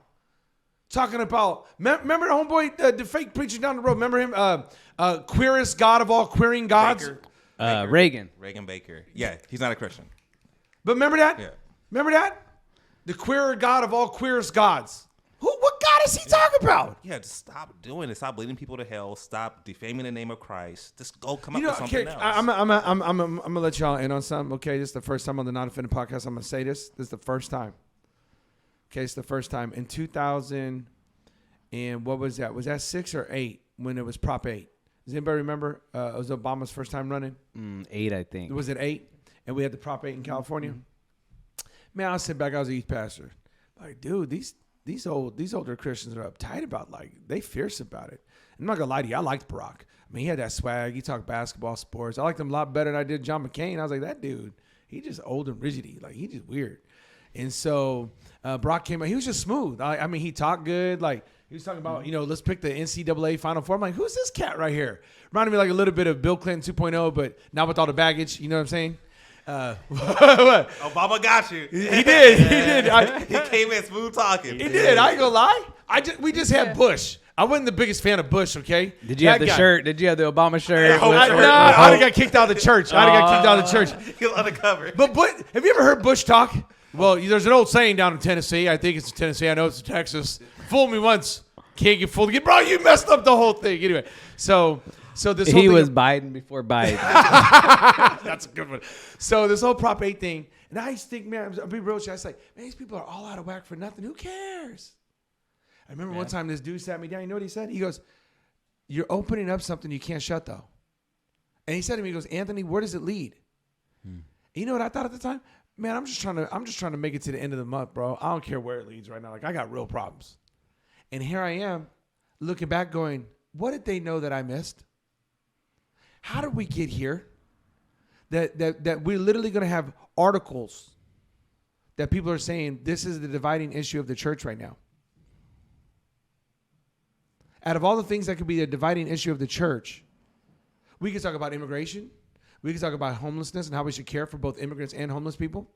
Talking about, remember the homeboy, the fake preacher down the road? Remember him? Queerest God of all queering gods? Baker. Reagan Baker. Yeah, he's not a Christian. But remember that? Yeah. Remember that? The queerer God of all queerest gods. What God is he talking about? Yeah, just stop doing it. Stop leading people to hell. Stop defaming the name of Christ. Just go come up with something else. I'm gonna let y'all in on something. Okay, this is the first time on the Not Offended podcast. I'm gonna say this. This is the first time. Okay, it's the first time in 2000 and what was that? Was that 6 or 8 when it was Prop 8? Does anybody remember? It was Obama's first time running. 8, I think. Was it 8? And we had the Prop 8 in California. Man, I was sitting back. I was a youth pastor. Like, dude, these older Christians are uptight about they fierce about it. I'm not gonna lie to you. I liked Barack. I mean, he had that swag. He talked basketball, sports. I liked him a lot better than I did John McCain. I was like, that dude, he just old and rigidy. Like, he just weird. And so Brock came out. He was just smooth. I mean, he talked good. Like, he was talking about, let's pick the NCAA Final Four. I'm like, who's this cat right here? Reminded me like a little bit of Bill Clinton 2.0, but not with all the baggage. You know what I'm saying? What? Obama got you. He did. He came in smooth talking. He did. I ain't gonna lie. We just had Bush. I wasn't the biggest fan of Bush, okay? Did you have the shirt? Did you have the Obama shirt? No, I got kicked out of the church. He was undercover. But have you ever heard Bush talk? Well, there's an old saying down in Tennessee. I think it's Tennessee. I know it's Texas. Fool me once, can't get fooled again. Bro, you messed up the whole thing. Anyway, so this whole thing was Biden before Biden. That's a good one. So this whole Prop 8 thing, and I used to think, man, I'll be real with you. I was like, man, these people are all out of whack for nothing. Who cares? I remember one time this dude sat me down. You know what he said? He goes, you're opening up something you can't shut, though. And he said to me, he goes, Anthony, where does it lead? And you know what I thought at the time? Man, I'm just trying to make it to the end of the month, bro. I don't care where it leads right now. Like, I got real problems. And here I am looking back going, what did they know that I missed? How did we get here? That we're literally going to have articles that people are saying this is the dividing issue of the church right now. Out of all the things that could be the dividing issue of the church, we could talk about immigration. We could talk about homelessness and how we should care for both immigrants and homeless people.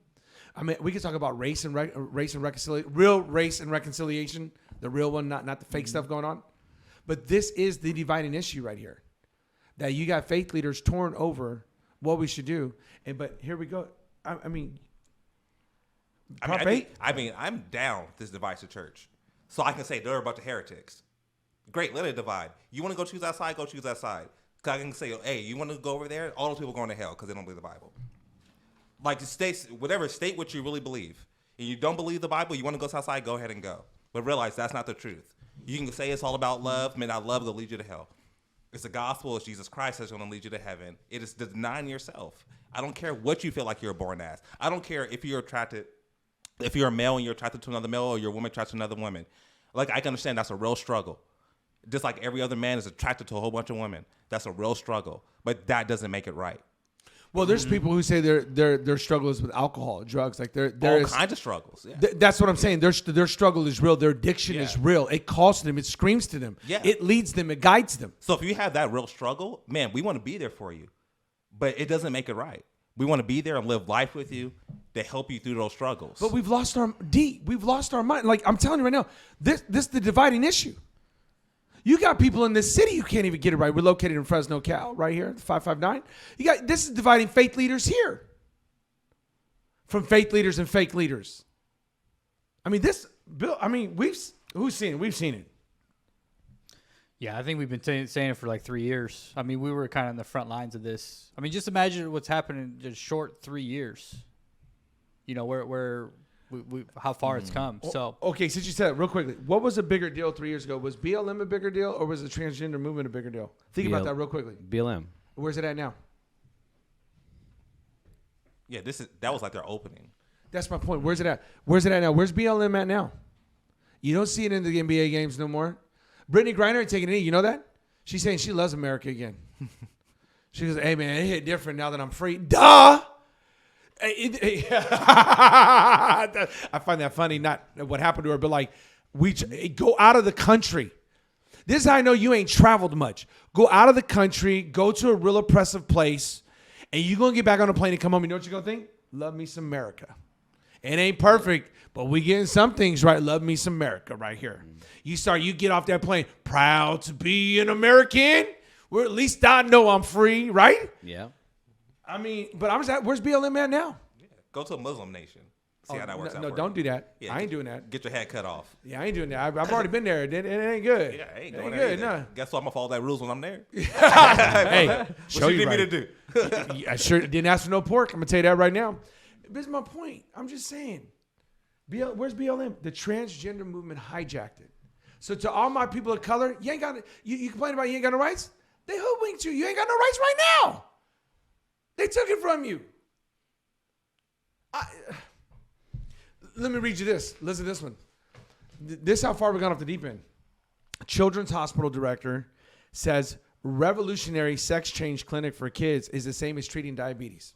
I mean, we could talk about race and reconciliation, real race and reconciliation, the real one, not the fake stuff going on. But this is the dividing issue right here, that you got faith leaders torn over what we should do. But here we go. I mean, Prop 8. I'm down this divides the church, so I can say they're about the heretics. Great, let it divide. You want to go choose that side? Go choose that side. I can say, hey, you want to go over there? All those people are going to hell because they don't believe the Bible. Like, state what you really believe. And you don't believe the Bible, you want to go outside, go ahead and go. But realize that's not the truth. You can say it's all about love. Man, I love will lead you to hell. It's the gospel. It's Jesus Christ that's going to lead you to heaven. It is denying yourself. I don't care what you feel like you're born as. I don't care if you're a male and you're attracted to another male, or you're a woman attracted to another woman. Like, I can understand that's a real struggle. Just like every other man is attracted to a whole bunch of women. That's a real struggle. But that doesn't make it right. Well, there's people who say their struggle is with alcohol, drugs. Like there All is kinds of struggles. Yeah. That's what I'm saying. Their struggle is real. Their addiction is real. It calls to them. It screams to them. Yeah. It leads them. It guides them. So if you have that real struggle, man, we want to be there for you. But it doesn't make it right. We want to be there and live life with you to help you through those struggles. But we've lost our mind. Like, I'm telling you right now, this is the dividing issue. You got people in this city who can't even get it right. We're located in Fresno, Cal, right here, 559. This is dividing faith leaders here from faith leaders and fake leaders. I mean, who's seen it? We've seen it. Yeah, I think we've been saying it for like 3 years. I mean, we were kind of in the front lines of this. I mean, just imagine what's happened in just short 3 years. You know, where how far it's come. So okay, since you said it real quickly, what was a bigger deal 3 years ago? Was BLM a bigger deal, or was the transgender movement a bigger deal? Think about that real quickly. BLM. Where's it at now? Yeah, that was like their opening. That's my point. Where's it at? Where's it at now? Where's BLM at now? You don't see it in the NBA games no more. Brittany Griner ain't taking a knee. You know that? She's saying she loves America again. She goes, hey, man, it hit different now that I'm free. Duh! I find that funny, not what happened to her, but like, we go out of the country. This is how I know you ain't traveled much. Go out of the country, go to a real oppressive place, and you're going to get back on a plane and come home. You know what you're going to think? Love me some America. It ain't perfect, but we getting some things right. Love me some America right here. You get off that plane, proud to be an American. Where at least I know I'm free, right? Yeah. I mean, but where's BLM at now? Yeah. Go to a Muslim nation. See how that works out. No, don't do that. Yeah, I ain't doing that. Get your head cut off. Yeah, I ain't doing that. I've already been there. It ain't good. Yeah, it ain't good. No. Guess what? I'm gonna follow that rules when I'm there. Hey, what show you need right. me to do? I sure didn't ask for no pork. I'm gonna tell you that right now. This is my point. I'm just saying. Where's BLM? The transgender movement hijacked it. So to all my people of color, you ain't got you complain about you ain't got no rights. They hoodwinked you. You ain't got no rights right now. They took it from you. Let me read you this. Listen to this one. This is how far we've gone off the deep end. Children's Hospital Director says revolutionary sex change clinic for kids is the same as treating diabetes.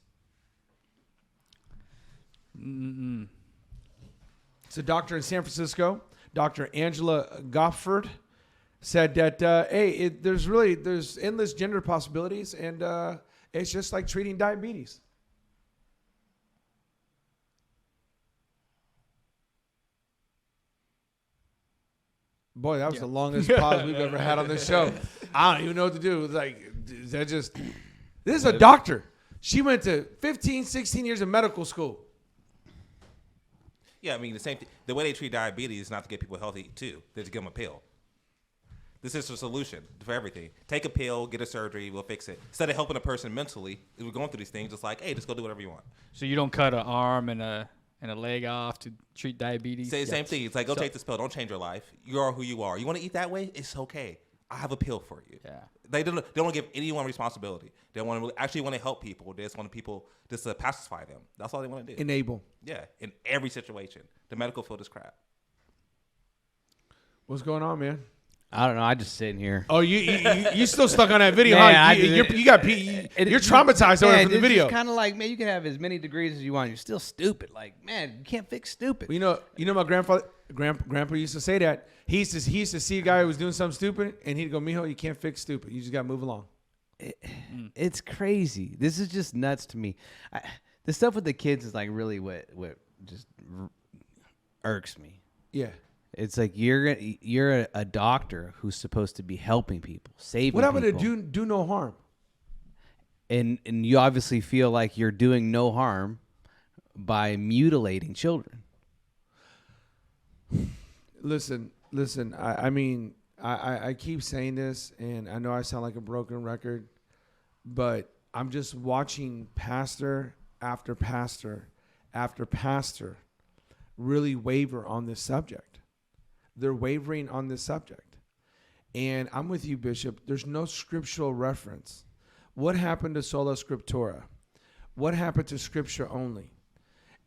Mm-mm. It's a doctor in San Francisco, Dr. Angela Gofford, said that, there's endless gender possibilities, and it's just like treating diabetes. Boy, that was the longest pause we've ever had on this show. I don't even know what to do. This is a doctor. She went to 15, 16 years of medical school. Yeah, I mean, the way they treat diabetes is not to get people healthy, too. They just give them a pill. This is the solution for everything. Take a pill, get a surgery, we'll fix it. Instead of helping a person mentally, we're going through these things, it's like, hey, just go do whatever you want. So you don't cut an arm and a leg off to treat diabetes? Same thing. It's like, go take this pill. Don't change your life. You are who you are. You want to eat that way? It's okay. I have a pill for you. Yeah. They don't give anyone responsibility. They actually want to help people. They just want people just to pacify them. That's all they want to do. Enable. Yeah, in every situation. The medical field is crap. What's going on, man? I don't know. I just sitting here. Oh, you still stuck on that video? Yeah, huh? You're traumatized over from the video. It's kind of like, man, you can have as many degrees as you want. You're still stupid. Like, man, you can't fix stupid. Well, you know, my grandpa used to say that. He used to see a guy who was doing something stupid, and he'd go, "Mijo, you can't fix stupid. You just got to move along." It's crazy. This is just nuts to me. The stuff with the kids is like really what just irks me. Yeah. It's like you're a doctor who's supposed to be helping people, saving what happened people. to do no harm? And you obviously feel like you're doing no harm by mutilating children. Listen. I mean, I keep saying this, and I know I sound like a broken record, but I'm just watching pastor after pastor after pastor really waver on this subject. They're wavering on this subject. And I'm with you, Bishop. There's no scriptural reference. What happened to sola scriptura? What happened to scripture only?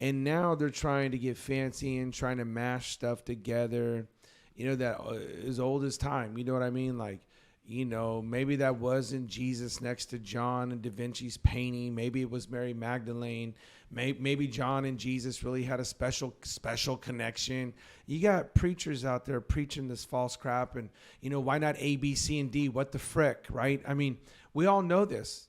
And now they're trying to get fancy and trying to mash stuff together, that as old as time. You know what I mean? Like, maybe that wasn't Jesus next to John and Da Vinci's painting. Maybe it was Mary Magdalene. Maybe John and Jesus really had a special connection. You got preachers out there preaching this false crap, and why not A, B, C, and D? What the frick, right? I mean, we all know this.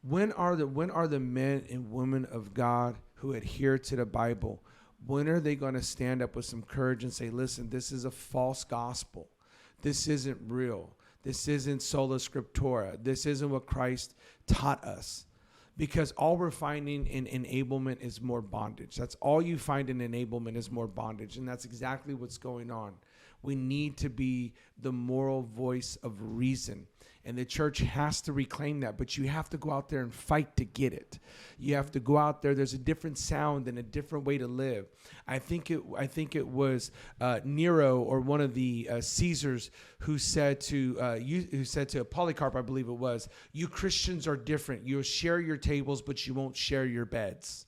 When are the men and women of God who adhere to the Bible? When are they going to stand up with some courage and say, "Listen, this is a false gospel. This isn't real. This isn't sola scriptura. This isn't what Christ taught us." Because all we're finding in enablement is more bondage. That's all you find in enablement is more bondage. And that's exactly what's going on. We need to be the moral voice of reason. And the church has to reclaim that, but you have to go out there and fight to get it. You have to go out there. There's a different sound and a different way to live. I think it was Nero or one of the Caesars who said to Polycarp, I believe it was, "You Christians are different. You'll share your tables, but you won't share your beds."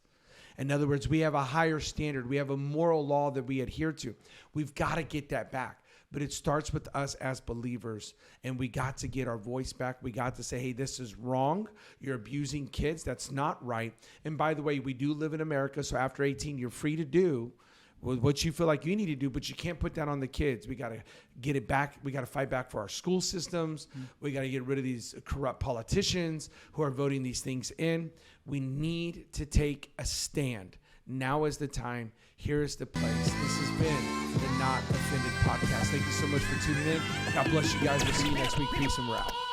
In other words, we have a higher standard. We have a moral law that we adhere to. We've got to get that back. But it starts with us as believers, and we got to get our voice back. We got to say, "Hey, this is wrong. You're abusing kids. That's not right." And by the way, we do live in America, so after 18, you're free to do what you feel like you need to do, but you can't put that on the kids. We got to get it back. We got to fight back for our school systems. We got to get rid of these corrupt politicians who are voting these things in. We need to take a stand. Now is the time. Here is the place. This has been the Not Offended Podcast. Thank you so much for tuning in. God bless you guys. We'll see you next week. Peace, and we're out.